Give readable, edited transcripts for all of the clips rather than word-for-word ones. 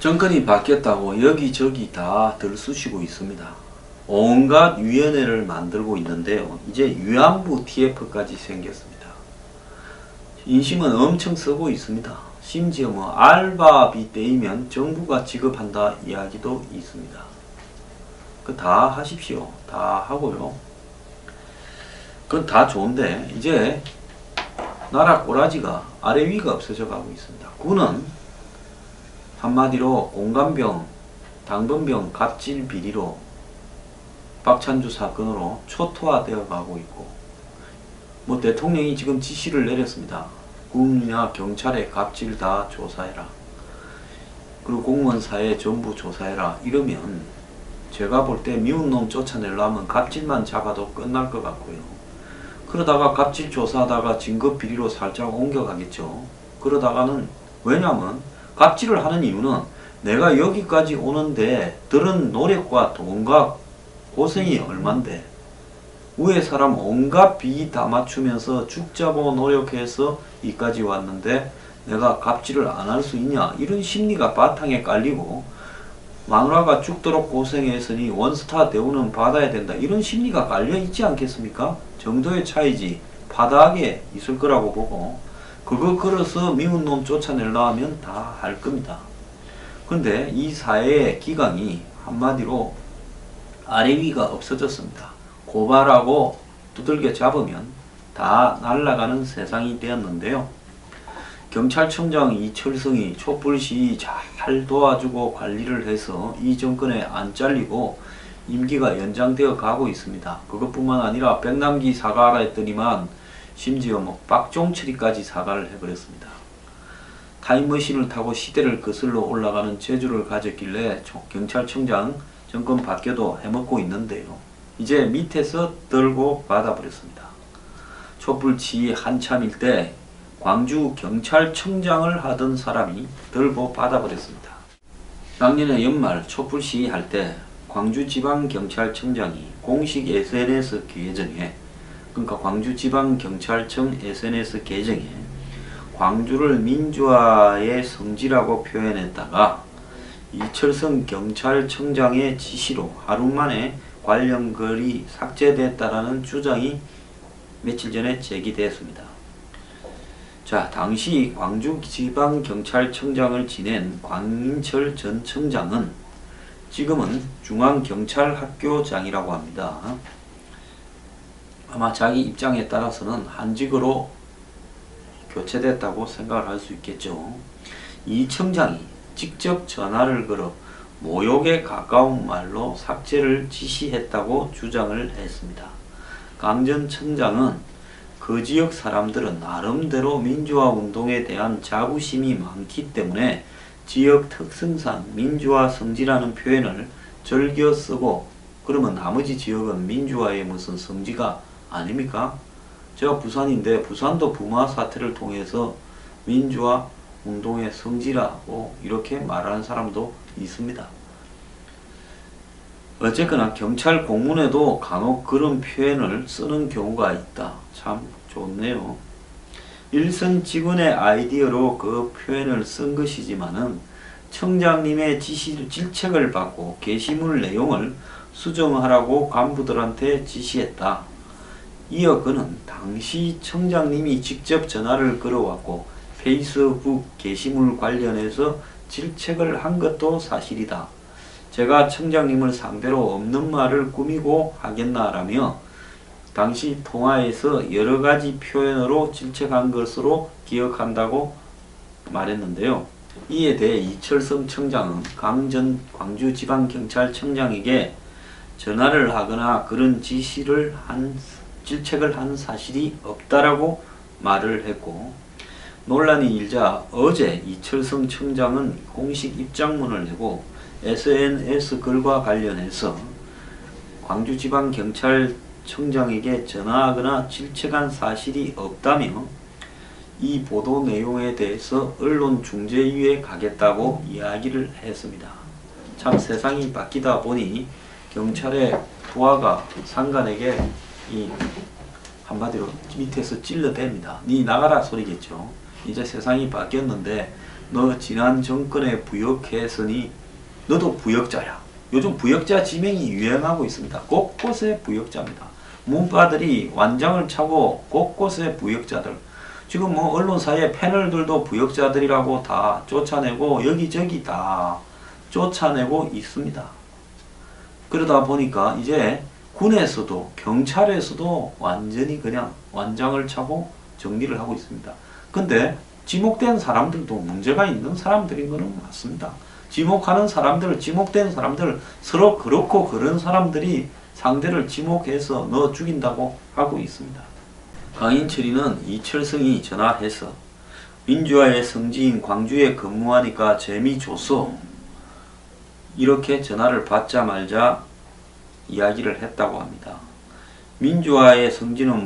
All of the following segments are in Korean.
정권이 바뀌었다고 여기저기 다 들쑤시고 있습니다. 온갖 위원회를 만들고 있는데요. 이제 위안부 TF까지 생겼습니다. 인심은 엄청 쓰고 있습니다. 심지어 알바비 떼이면 정부가 지급한다 이야기도 있습니다. 그 다 하십시오. 다 하고요. 그건 다 좋은데 이제 나라 꼬라지가 아래 위가 없어져 가고 있습니다. 군은 한마디로 공감병, 당번병 갑질 비리로 박찬주 사건으로 초토화되어 가고 있고, 대통령이 지금 지시를 내렸습니다. 군이나 경찰에 갑질 다 조사해라. 그리고 공무원 사회 전부 조사해라. 이러면 제가 볼 때 미운 놈 쫓아내려면 갑질만 잡아도 끝날 것 같고요. 그러다가 갑질 조사하다가 증거 비리로 살짝 옮겨가겠죠. 그러다가는, 왜냐면 갑질을 하는 이유는 내가 여기까지 오는데 들은 노력과 돈과 고생이 얼만데, 위에 사람 온갖 비 다 맞추면서 죽자고 노력해서 이까지 왔는데 내가 갑질을 안 할 수 있냐, 이런 심리가 바탕에 깔리고, 마누라가 죽도록 고생했으니 원스타 대우는 받아야 된다, 이런 심리가 깔려 있지 않겠습니까? 정도의 차이지 바닥에 있을 거라고 보고, 그거 걸어서 미운 놈 쫓아내려 하면 다 할 겁니다. 근데 이 사회의 기강이 한마디로 아래 위가 없어졌습니다. 고발하고 두들겨 잡으면 다 날아가는 세상이 되었는데요. 경찰청장 이철성이 촛불시위 잘 도와주고 관리를 해서 이 정권에 안 잘리고 임기가 연장되어 가고 있습니다. 그것뿐만 아니라 백남기 사과하라 했더니만 심지어 박종철이까지 사과를 해버렸습니다. 타임머신을 타고 시대를 거슬러 올라가는 재주를 가졌길래 경찰청장 정권 바뀌어도 해먹고 있는데요. 이제 밑에서 들고 받아버렸습니다. 촛불 시위 한참일 때 광주 경찰청장을 하던 사람이 들고 받아버렸습니다. 작년에 연말 촛불 시위 할 때 광주지방경찰청장이 공식 SNS 계정에, 그러니까 광주지방경찰청 SNS 계정에 광주를 민주화의 성지라고 표현했다가 이철성 경찰청장의 지시로 하루 만에 관련 글이 삭제됐다라는 주장이 며칠 전에 제기되었습니다. 자, 당시 광주지방경찰청장을 지낸 광인철 전 청장은 지금은 중앙경찰학교장이라고 합니다. 아마 자기 입장에 따라서는 한직으로 교체됐다고 생각을 할 수 있겠죠. 이 청장이 직접 전화를 걸어 모욕에 가까운 말로 삭제를 지시했다고 주장을 했습니다. 강 전 청장은 그 지역 사람들은 나름대로 민주화 운동에 대한 자부심이 많기 때문에 지역 특성상 민주화 성지라는 표현을 즐겨 쓰고, 그러면 나머지 지역은 민주화의 무슨 성지가 아닙니까? 제가 부산인데 부산도 부마 사태를 통해서 민주화 운동의 성지라고 이렇게 말하는 사람도 있습니다. 어쨌거나 경찰 공문에도 간혹 그런 표현을 쓰는 경우가 있다. 참 좋네요. 일선 직원의 아이디어로 그 표현을 쓴 것이지만은 청장님의 질책을 받고 게시물 내용을 수정하라고 간부들한테 지시했다. 이어 그는 당시 청장님이 직접 전화를 걸어왔고 페이스북 게시물 관련해서 질책을 한 것도 사실이다. 제가 청장님을 상대로 없는 말을 꾸미고 하겠나라며 당시 통화에서 여러가지 표현으로 질책한 것으로 기억한다고 말했는데요. 이에 대해 이철성 청장은 강 전 광주지방경찰청장에게 전화를 하거나 그런 질책을 한 사실이 없다라고 말을 했고, 논란이 일자 어제 이철성 청장은 공식 입장문을 내고 SNS 글과 관련해서 광주지방경찰청장에게 전화하거나 질책한 사실이 없다며 이 보도 내용에 대해서 언론중재위에 가겠다고 이야기를 했습니다. 참 세상이 바뀌다 보니 경찰의 부하가 상관에게 한마디로 밑에서 찔러댑니다. 니 나가라 소리겠죠. 이제 세상이 바뀌었는데 너 지난 정권에 부역했으니 너도 부역자야. 요즘 부역자 지명이 유행하고 있습니다. 곳곳에 부역자입니다. 문바들이 완장을 차고 곳곳에 부역자들. 지금 뭐 언론사의 패널들도 부역자들이라고 다 쫓아내고 여기저기 다 쫓아내고 있습니다. 그러다 보니까 이제 군에서도 경찰에서도 완전히 그냥 완장을 차고 정리를 하고 있습니다. 근데 지목된 사람들도 문제가 있는 사람들인 것은 맞습니다. 지목하는 사람들, 지목된 사람들 서로 그렇고 그런 사람들이 상대를 지목해서 너 죽인다고 하고 있습니다. 강인철이는 이철성이 전화해서 민주화의 성지인 광주에 근무하니까 재미줬어. 이렇게 전화를 받자마자 이야기를 했다고 합니다. 민주화의 성지는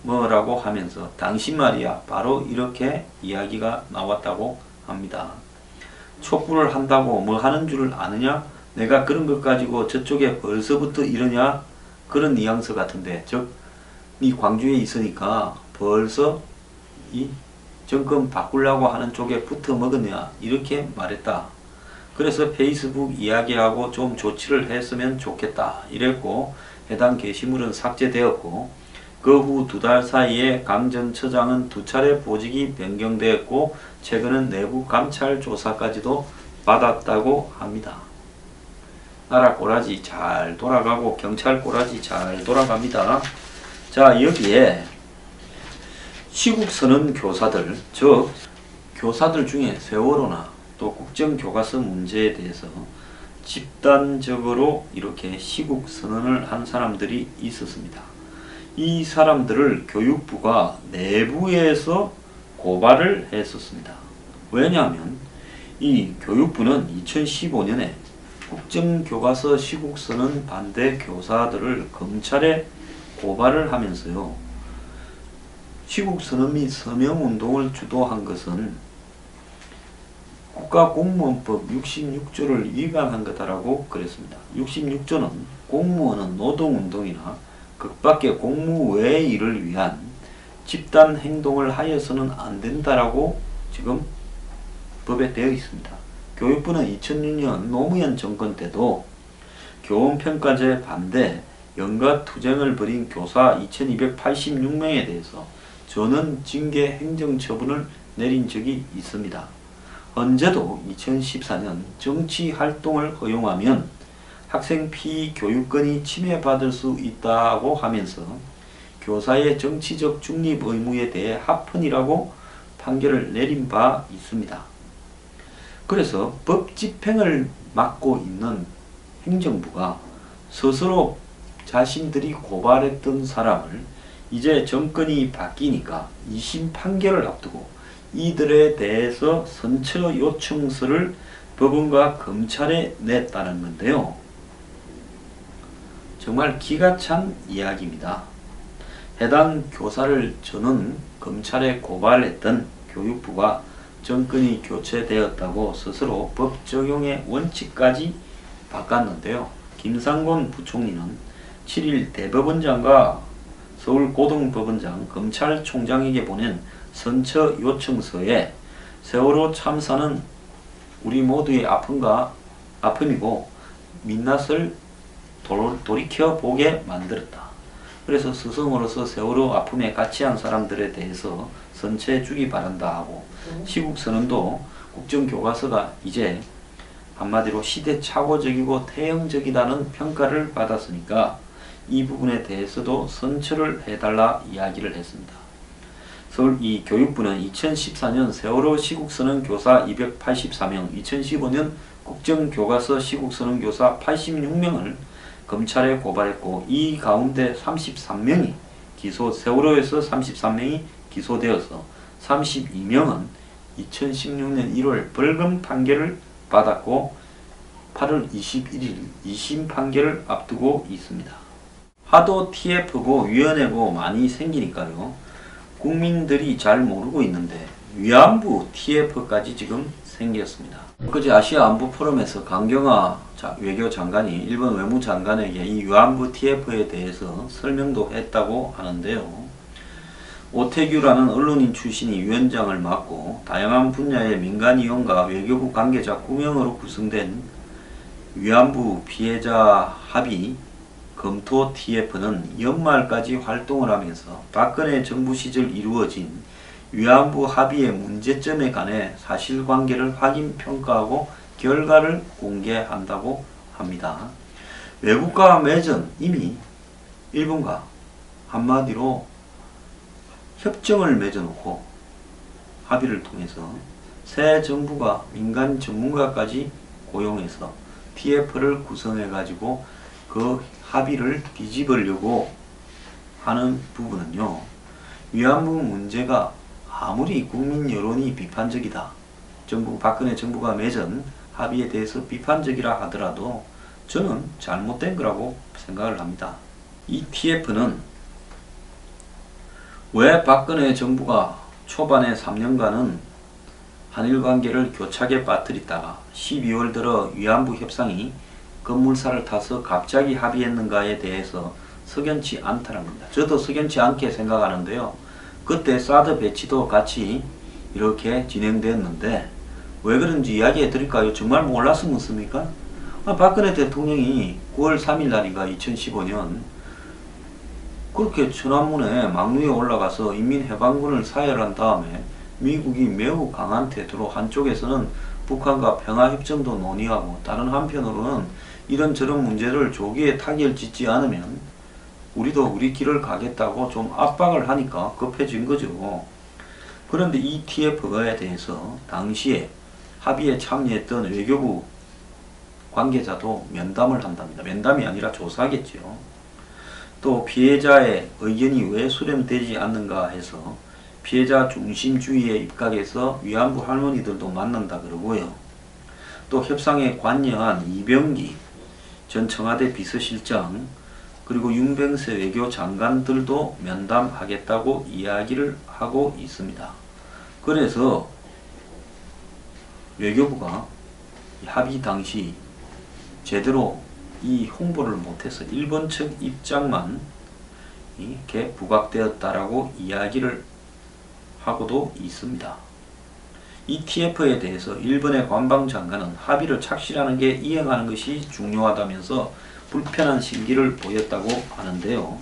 뭐라고 하면서 당신 말이야 바로 이렇게 이야기가 나왔다고 합니다. 촉구를 한다고 뭐 하는 줄 아느냐? 내가 그런 것 가지고 저쪽에 벌써부터 이러냐? 그런 뉘앙스 같은데 즉 이 광주에 있으니까 벌써 이 정권 바꾸려고 하는 쪽에 붙어 먹었냐? 이렇게 말했다. 그래서 페이스북 이야기하고 좀 조치를 했으면 좋겠다 이랬고 해당 게시물은 삭제되었고 그 후 2달 사이에 강 전 처장은 2차례 보직이 변경되었고 최근은 내부 감찰 조사까지도 받았다고 합니다. 나라 꼬라지 잘 돌아가고 경찰 꼬라지 잘 돌아갑니다. 자, 여기에 시국선언 교사들, 즉 교사들 중에 세월호나 또 국정교과서 문제에 대해서 집단적으로 이렇게 시국선언을 한 사람들이 있었습니다. 이 사람들을 교육부가 내부에서 고발을 했었습니다. 왜냐하면 이 교육부는 2015년에 국정교과서 시국선언 반대 교사들을 검찰에 고발을 하면서요. 시국선언 및 서명운동을 주도한 것은 국가공무원법 66조를 위반한 거다라고 그랬습니다. 66조는 공무원은 노동운동이나 극밖의 공무 외의 일을 위한 집단 행동을 하여서는 안 된다라고 지금 법에 되어 있습니다. 교육부는 2006년 노무현 정권 때도 교원평가제 반대 연가 투쟁을 벌인 교사 2286명에 대해서 전원 징계 행정처분을 내린 적이 있습니다. 언제도 2014년 정치활동을 허용하면 학생 피교육권이 침해받을 수 있다고 하면서 교사의 정치적 중립 의무에 대해 합헌이라고 판결을 내린 바 있습니다. 그래서 법 집행을 맡고 있는 행정부가 스스로 자신들이 고발했던 사람을 이제 정권이 바뀌니까 2심 판결을 앞두고 이들에 대해서 선처 요청서를 법원과 검찰에 냈다는 건데요. 정말 기가 찬 이야기입니다. 해당 교사를 저는 검찰에 고발했던 교육부가 정권이 교체되었다고 스스로 법 적용의 원칙까지 바꿨는데요. 김상곤 부총리는 7일 대법원장과 서울고등법원장, 검찰총장에게 보낸 선처 요청서에 세월호 참사는 우리 모두의 아픔이고 민낯을 돌이켜보게 만들었다. 그래서 스승으로서 세월호 아픔에 같이 한 사람들에 대해서 선처해주기 바란다 하고 시국선언도 국정교과서가 이제 한마디로 시대착오적이고 태형적이라는 평가를 받았으니까 이 부분에 대해서도 선처를 해달라 이야기를 했습니다. 서울 이 교육부는 2014년 세월호 시국선언 교사 284명, 2015년 국정교과서 시국선언 교사 86명을 검찰에 고발했고 이 가운데 33명이 세월호에서 33명이 기소되어서 32명은 2016년 1월 벌금 판결을 받았고 8월 21일 2심 판결을 앞두고 있습니다. 하도 TF고 위원회고 많이 생기니까요. 국민들이 잘 모르고 있는데 위안부 TF까지 지금 생겼습니다. 그제 아시아 안보 포럼에서 강경화 외교장관이 일본 외무장관에게 이 위안부 TF에 대해서 설명도 했다고 하는데요. 오태규라는 언론인 출신이 위원장을 맡고 다양한 분야의 민간위원과 외교부 관계자 9명으로 구성된 위안부 피해자 합의 검토 TF는 연말까지 활동을 하면서 박근혜 정부 시절 이루어진 위안부 합의의 문제점에 관해 사실관계를 확인 평가하고 결과를 공개한다고 합니다. 외국과 맺은 이미 일본과 한마디로 협정을 맺어놓고 합의를 통해서 새 정부가 민간 전문가까지 고용해서 TF를 구성해가지고 그 합의를 뒤집으려고 하는 부분은요. 위안부 문제가 아무리 국민 여론이 비판적이다. 박근혜 정부가 맺은 합의에 대해서 비판적이라 하더라도 저는 잘못된 거라고 생각을 합니다. 이 TF는 왜 박근혜 정부가 초반에 3년간은 한일 관계를 교착에 빠뜨리다가 12월 들어 위안부 협상이 급물살을 타서 갑자기 합의했는가에 대해서 석연치 않다는 겁니다. 저도 석연치 않게 생각하는데요. 그때 사드 배치도 같이 이렇게 진행됐는데 왜 그런지 이야기해 드릴까요? 정말 몰라서 묻습니까? 박근혜 대통령이 9월 3일 날인가 2015년 그렇게 천안문에 막루에 올라가서 인민해방군을 사열한 다음에 미국이 매우 강한 태도로 한쪽에서는 북한과 평화협정도 논의하고 다른 한편으로는 이런저런 문제를 조기에 타결짓지 않으면 우리도 우리 길을 가겠다고 좀 압박을 하니까 급해진 거죠. 그런데 이 TF에 대해서 당시에 합의에 참여했던 외교부 관계자도 면담을 한답니다. 면담이 아니라 조사하겠죠. 또 피해자의 의견이 왜 수렴되지 않는가 해서 피해자 중심주의에 입각해서 위안부 할머니들도 만난다 그러고요. 또 협상에 관여한 이병기 전 청와대 비서실장 그리고 윤병세 외교장관들도 면담하겠다고 이야기를 하고 있습니다. 그래서 외교부가 합의 당시 제대로 이 홍보를 못해서 일본 측 입장만 이렇게 부각되었다라고 이야기를 하고도 있습니다. 이 TF에 대해서 일본의 관방장관은 합의를 착실하는 게 이행하는 것이 중요하다면서 불편한 심기를 보였다고 하는데요.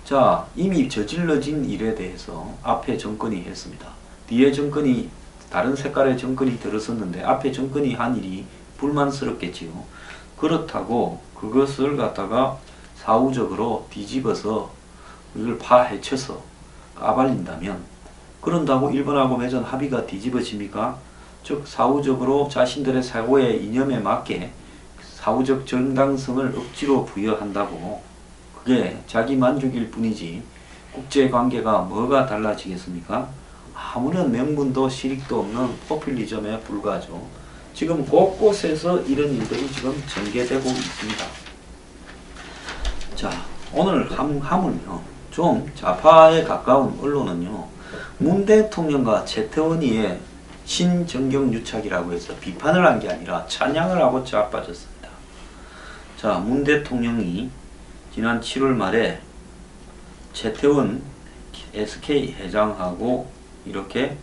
자, 이미 저질러진 일에 대해서 앞에 정권이 했습니다. 뒤에 정권이 다른 색깔의 정권이 들어섰는데 앞에 정권이 한 일이 불만스럽겠지요. 그렇다고 그것을 갖다가 사후적으로 뒤집어서 이걸 파헤쳐서 까발린다면 그런다고 일본하고 맺은 합의가 뒤집어집니까? 즉 사후적으로 자신들의 사고의 이념에 맞게 사후적 정당성을 억지로 부여한다고 그게 자기 만족일 뿐이지 국제관계가 뭐가 달라지겠습니까? 아무런 명분도 실익도 없는 포퓰리즘에 불과하죠. 지금 곳곳에서 이런 일들이 지금 전개되고 있습니다. 자, 오늘 하물며 좀 좌파에 가까운 언론은요. 문 대통령과 최태원이의 신정경유착이라고 해서 비판을 한 게 아니라 찬양을 하고 자빠졌습니다. 자, 문 대통령이 지난 7월 말에 최태원 SK 회장하고 이렇게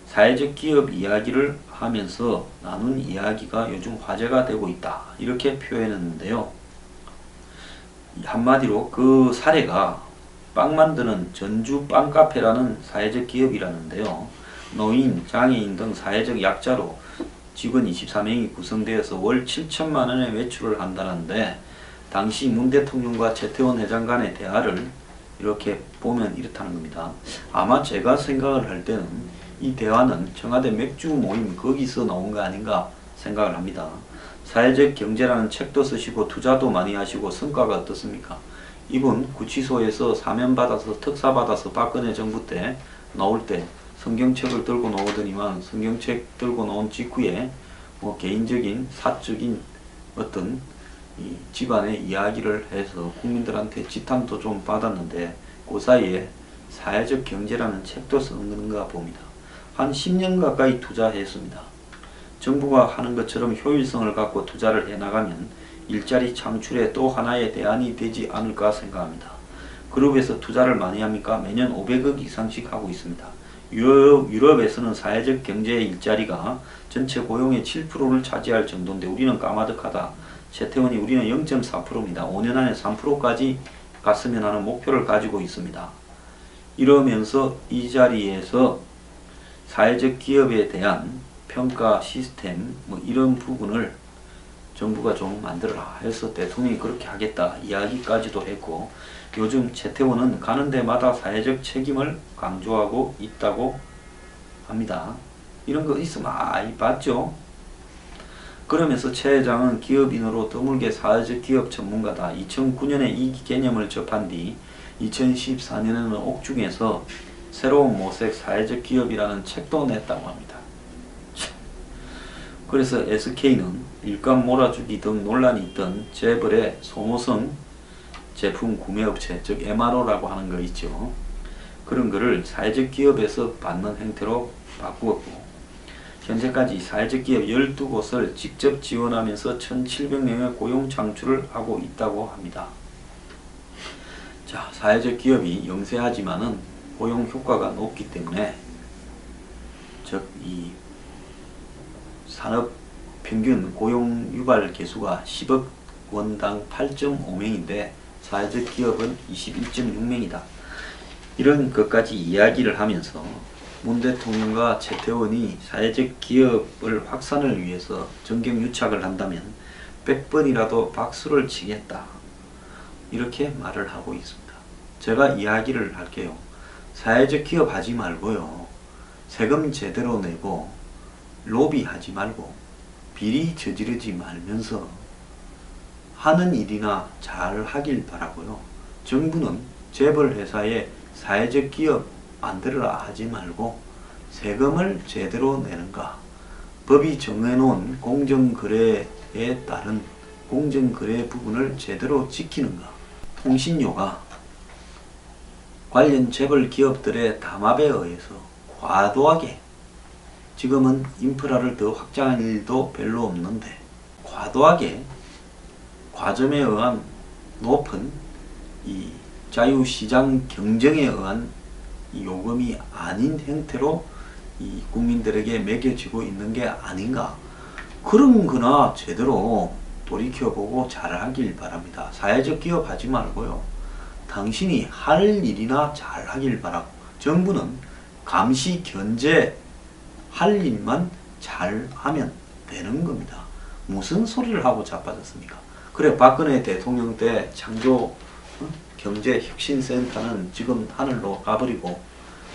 사회적 기업 이야기를 하면서 나눈 이야기가 요즘 화제가 되고 있다. 이렇게 표현했는데요. 한마디로 그 사례가 빵 만드는 전주 빵카페라는 사회적 기업이라는데요. 노인, 장애인 등 사회적 약자로 직원 24명이 구성되어서 월 7천만 원의 매출을 한다는데 당시 문 대통령과 최태원 회장 간의 대화를 이렇게 보면 이렇다는 겁니다. 아마 제가 생각을 할 때는 이 대화는 청와대 맥주 모임 거기서 나온 거 아닌가 생각을 합니다. 사회적 경제라는 책도 쓰시고 투자도 많이 하시고 성과가 어떻습니까? 이분 구치소에서 사면 받아서 특사 받아서 박근혜 정부 때 나올 때 성경책을 들고 나오더니만 성경책 들고 나온 직후에 뭐 개인적인 사적인 어떤 이 집안의 이야기를 해서 국민들한테 지탄도 좀 받았는데 그 사이에 사회적 경제라는 책도 썼는가 봅니다. 한 10년 가까이 투자했습니다. 정부가 하는 것처럼 효율성을 갖고 투자를 해나가면 일자리 창출에 또 하나의 대안이 되지 않을까 생각합니다. 그룹에서 투자를 많이 합니까? 매년 500억 이상씩 하고 있습니다. 유럽에서는 사회적 경제 일자리가 전체 고용의 7%를 차지할 정도인데 우리는 까마득하다. 최태원이 우리는 0.4%입니다. 5년 안에 3%까지 갔으면 하는 목표를 가지고 있습니다. 이러면서 이 자리에서 사회적 기업에 대한 평가 시스템 뭐 이런 부분을 정부가 좀 만들어라 해서 대통령이 그렇게 하겠다 이야기까지도 했고, 요즘 최태원은 가는 데마다 사회적 책임을 강조하고 있다고 합니다. 이런 거 있으면 많이 봤죠. 그러면서 최 회장은 기업인으로 드물게 사회적 기업 전문가다. 2009년에 이 개념을 접한 뒤 2014년에는 옥중에서 새로운 모색 사회적 기업이라는 책도 냈다고 합니다. 그래서 SK는 일감 몰아주기 등 논란이 있던 재벌의 소모성 제품 구매업체, 즉 MRO라고 하는 거 있죠. 그런 거를 사회적 기업에서 받는 형태로 바꾸었고, 현재까지 사회적 기업 12곳을 직접 지원하면서 1,700명의 고용 창출을 하고 있다고 합니다. 자, 사회적 기업이 영세하지만은 고용 효과가 높기 때문에, 즉 이 산업 평균 고용 유발 개수가 10억 원당 8.5명인데 사회적 기업은 21.6명이다. 이런 것까지 이야기를 하면서 문 대통령과 최태원이 사회적 기업을 확산을 위해서 정경유착을 한다면 100번이라도 박수를 치겠다. 이렇게 말을 하고 있습니다. 제가 이야기를 할게요. 사회적 기업 하지 말고요. 세금 제대로 내고 로비하지 말고 비리 저지르지 말면서 하는 일이나 잘 하길 바라고요. 정부는 재벌 회사에 사회적 기업 만들어라 하지 말고 세금을 제대로 내는가, 법이 정해놓은 공정거래에 따른 공정거래 부분을 제대로 지키는가. 통신료가 관련 재벌 기업들의 담합에 의해서 과도하게, 지금은 인프라를 더 확장할 일도 별로 없는데 과도하게 과점에 의한 높은 이 자유시장 경쟁에 의한 이 요금이 아닌 형태로 이 국민들에게 매겨지고 있는 게 아닌가. 그런 거나 제대로 돌이켜보고 잘하길 바랍니다. 사회적 기업 하지 말고요. 당신이 할 일이나 잘하길 바라고, 정부는 감시 견제 할 일만 잘하면 되는 겁니다. 무슨 소리를 하고 자빠졌습니까? 그래, 박근혜 대통령 때 창조 경제혁신센터는 지금 하늘로 가버리고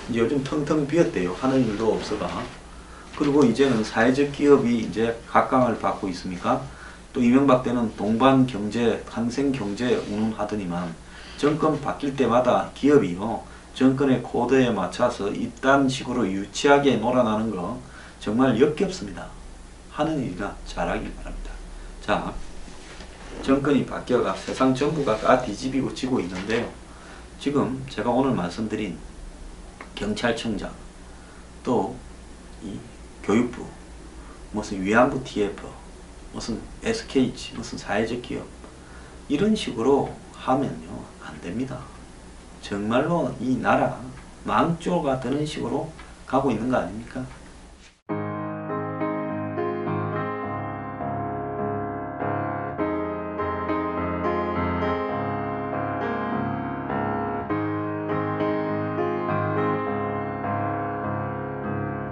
이제 요즘 텅텅 비었대요. 하는 일도 없어가. 그리고 이제는 사회적 기업이 이제 각광을 받고 있습니까? 또 이명박 때는 동반경제, 환생경제 운운하더니만 정권 바뀔 때마다 기업이요, 정권의 코드에 맞춰서 이딴 식으로 유치하게 놀아나는 거 정말 역겹습니다. 하는 일이나 잘하길 바랍니다. 자, 정권이 바뀌어가 세상 전부가 다 뒤집히고 지고 있는데요. 지금 제가 오늘 말씀드린 경찰청장, 또 이 교육부, 무슨 위안부 TF, 무슨 SKH, 무슨 사회적 기업, 이런 식으로 하면요 안 됩니다. 정말로 이 나라 망조가 되는 식으로 가고 있는 거 아닙니까?